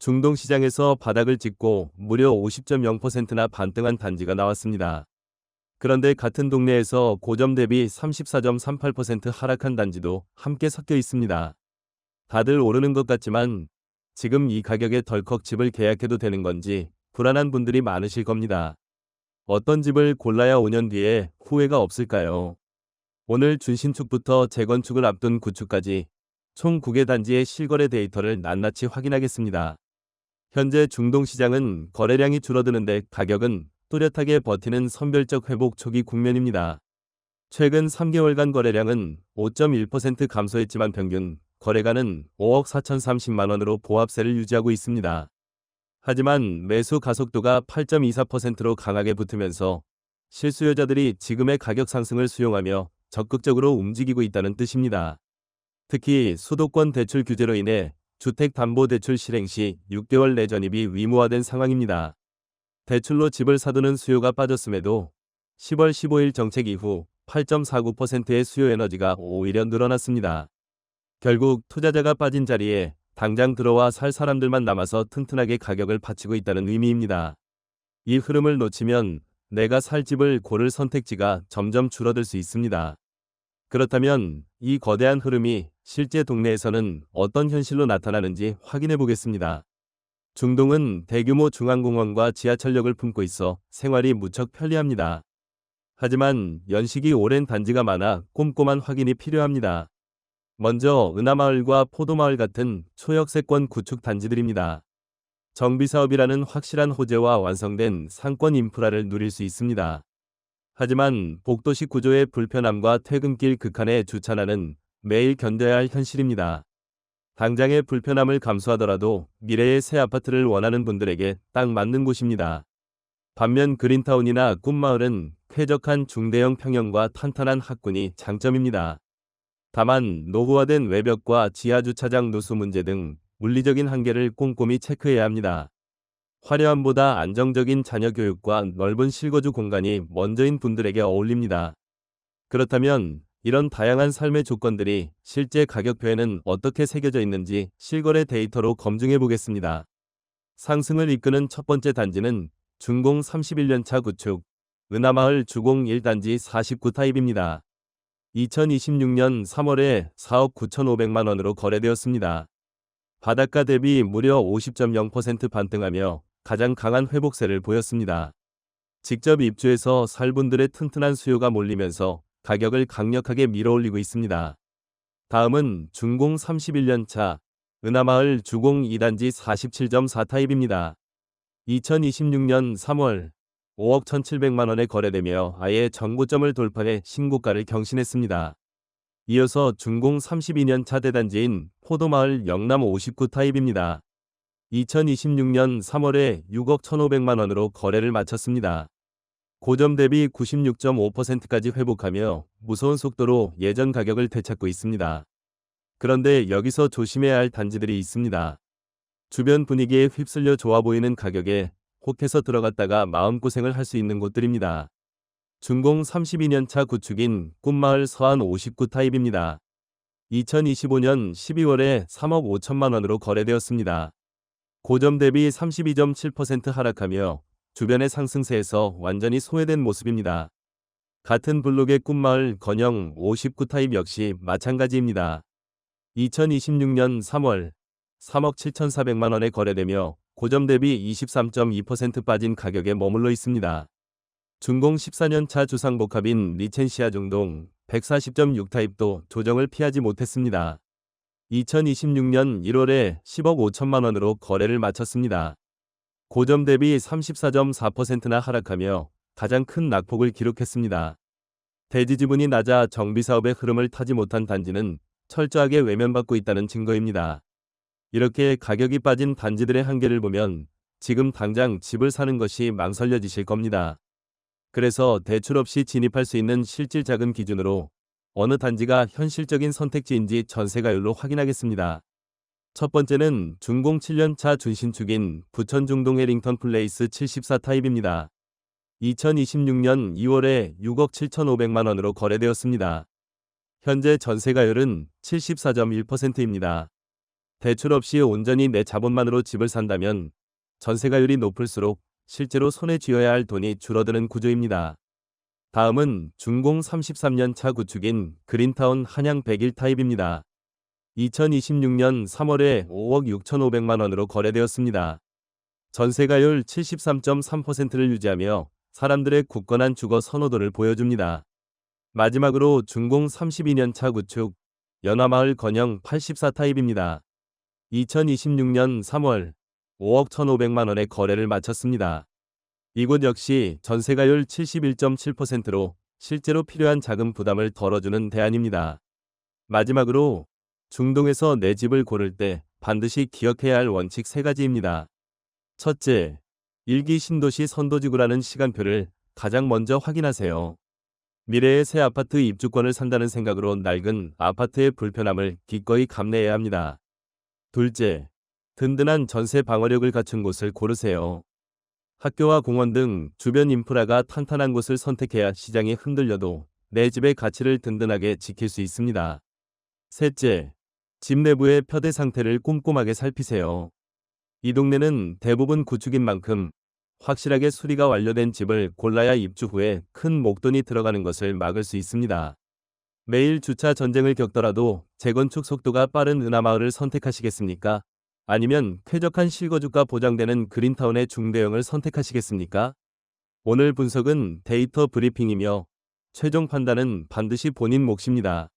중동시장에서 바닥을 찍고 무려 50.0%나 반등한 단지가 나왔습니다. 그런데 같은 동네에서 고점 대비 34.38% 하락한 단지도 함께 섞여 있습니다. 다들 오르는 것 같지만 지금 이 가격에 덜컥 집을 계약해도 되는 건지 불안한 분들이 많으실 겁니다. 어떤 집을 골라야 5년 뒤에 후회가 없을까요? 오늘 준신축부터 재건축을 앞둔 구축까지 총 9개 단지의 실거래 데이터를 낱낱이 확인하겠습니다. 현재 중동시장은 거래량이 줄어드는데 가격은 또렷하게 버티는 선별적 회복 초기 국면입니다. 최근 3개월간 거래량은 5.1% 감소했지만 평균 거래가는 5억 4,030만 원으로 보합세를 유지하고 있습니다. 하지만 매수 가속도가 8.24%로 강하게 붙으면서 실수요자들이 지금의 가격 상승을 수용하며 적극적으로 움직이고 있다는 뜻입니다. 특히 수도권 대출 규제로 인해 주택담보대출 실행 시 6개월 내 전입이 의무화된 상황입니다. 대출로 집을 사두는 수요가 빠졌음에도 10월 15일 정책 이후 8.49%의 수요 에너지가 오히려 늘어났습니다. 결국 투자자가 빠진 자리에 당장 들어와 살 사람들만 남아서 튼튼하게 가격을 받치고 있다는 의미입니다. 이 흐름을 놓치면 내가 살 집을 고를 선택지가 점점 줄어들 수 있습니다. 그렇다면 이 거대한 흐름이 실제 동네에서는 어떤 현실로 나타나는지 확인해 보겠습니다. 중동은 대규모 중앙공원과 지하철역을 품고 있어 생활이 무척 편리합니다. 하지만 연식이 오랜 단지가 많아 꼼꼼한 확인이 필요합니다. 먼저 은하마을과 포도마을 같은 초역세권 구축 단지들입니다. 정비사업이라는 확실한 호재와 완성된 상권 인프라를 누릴 수 있습니다. 하지만 복도시 구조의 불편함과 퇴근길 극한의 주차난은 매일 견뎌야 할 현실입니다. 당장의 불편함을 감수하더라도 미래의 새 아파트를 원하는 분들에게 딱 맞는 곳입니다. 반면 그린타운이나 꿈마을은 쾌적한 중대형 평형과 탄탄한 학군이 장점입니다. 다만 노후화된 외벽과 지하주차장 누수 문제 등 물리적인 한계를 꼼꼼히 체크해야 합니다. 화려함보다 안정적인 자녀 교육과 넓은 실거주 공간이 먼저인 분들에게 어울립니다. 그렇다면 이런 다양한 삶의 조건들이 실제 가격표에는 어떻게 새겨져 있는지 실거래 데이터로 검증해 보겠습니다. 상승을 이끄는 첫 번째 단지는 준공 31년차 구축 은하마을 주공 1단지 49타입입니다. 2026년 3월에 4억 9,500만 원으로 거래되었습니다. 바닷가 대비 무려 50.0% 반등하며 가장 강한 회복세를 보였습니다. 직접 입주해서 살 분들의 튼튼한 수요가 몰리면서 가격을 강력하게 밀어올리고 있습니다. 다음은 준공 31년차 은하마을 주공 2단지 47.4타입입니다. 2026년 3월 5억 1,700만 원에 거래되며 아예 정고점을 돌파해 신고가를 경신했습니다. 이어서 준공 32년 차 대단지인 포도마을 영남 59타입입니다. 2026년 3월에 6억 1,500만 원으로 거래를 마쳤습니다. 고점 대비 96.5%까지 회복하며 무서운 속도로 예전 가격을 되찾고 있습니다. 그런데 여기서 조심해야 할 단지들이 있습니다. 주변 분위기에 휩쓸려 좋아 보이는 가격에 혹해서 들어갔다가 마음고생을 할 수 있는 곳들입니다. 준공 32년 차 구축인 꿈마을 서안 59타입입니다. 2025년 12월에 3억 5천만 원으로 거래되었습니다. 고점 대비 32.7% 하락하며 주변의 상승세에서 완전히 소외된 모습입니다. 같은 블록의 꿈마을 건영 59타입 역시 마찬가지입니다. 2026년 3월 3억 7,400만 원에 거래되며 고점 대비 23.2% 빠진 가격에 머물러 있습니다. 준공 14년 차 주상복합인 리첸시아 중동 140.6타입도 조정을 피하지 못했습니다. 2026년 1월에 10억 5천만 원으로 거래를 마쳤습니다. 고점 대비 34.4%나 하락하며 가장 큰 낙폭을 기록했습니다. 대지 지분이 낮아 정비사업의 흐름을 타지 못한 단지는 철저하게 외면받고 있다는 증거입니다. 이렇게 가격이 빠진 단지들의 한계를 보면 지금 당장 집을 사는 것이 망설여지실 겁니다. 그래서 대출 없이 진입할 수 있는 실질 자금 기준으로 어느 단지가 현실적인 선택지인지 전세가율로 확인하겠습니다. 첫 번째는 준공 7년차 준신축인 부천 중동 해링턴 플레이스 74타입입니다. 2026년 2월에 6억 7,500만 원으로 거래되었습니다. 현재 전세가율은 74.1%입니다. 대출 없이 온전히 내 자본만으로 집을 산다면 전세가율이 높을수록 실제로 손에 쥐어야 할 돈이 줄어드는 구조입니다. 다음은 준공 33년 차 구축인 그린타운 한양 101 타입입니다. 2026년 3월에 5억 6,500만 원으로 거래되었습니다. 전세가율 73.3%를 유지하며 사람들의 굳건한 주거 선호도를 보여줍니다. 마지막으로 준공 32년 차 구축 연화마을 건영 84 타입입니다. 2026년 3월 5억 1,500만 원의 거래를 마쳤습니다. 이곳 역시 전세가율 71.7%로 실제로 필요한 자금 부담을 덜어주는 대안입니다. 마지막으로 중동에서 내 집을 고를 때 반드시 기억해야 할 원칙 3가지입니다. 첫째, 1기 신도시 선도지구라는 시간표를 가장 먼저 확인하세요. 미래의 새 아파트 입주권을 산다는 생각으로 낡은 아파트의 불편함을 기꺼이 감내해야 합니다. 둘째, 든든한 전세 방어력을 갖춘 곳을 고르세요. 학교와 공원 등 주변 인프라가 탄탄한 곳을 선택해야 시장이 흔들려도 내 집의 가치를 든든하게 지킬 수 있습니다. 셋째, 집 내부의 펴대 상태를 꼼꼼하게 살피세요. 이 동네는 대부분 구축인 만큼 확실하게 수리가 완료된 집을 골라야 입주 후에 큰 목돈이 들어가는 것을 막을 수 있습니다. 매일 주차 전쟁을 겪더라도 재건축 속도가 빠른 은하마을을 선택하시겠습니까? 아니면 쾌적한 실거주가 보장되는 그린타운의 중대형을 선택하시겠습니까? 오늘 분석은 데이터 브리핑이며 최종 판단은 반드시 본인 몫입니다.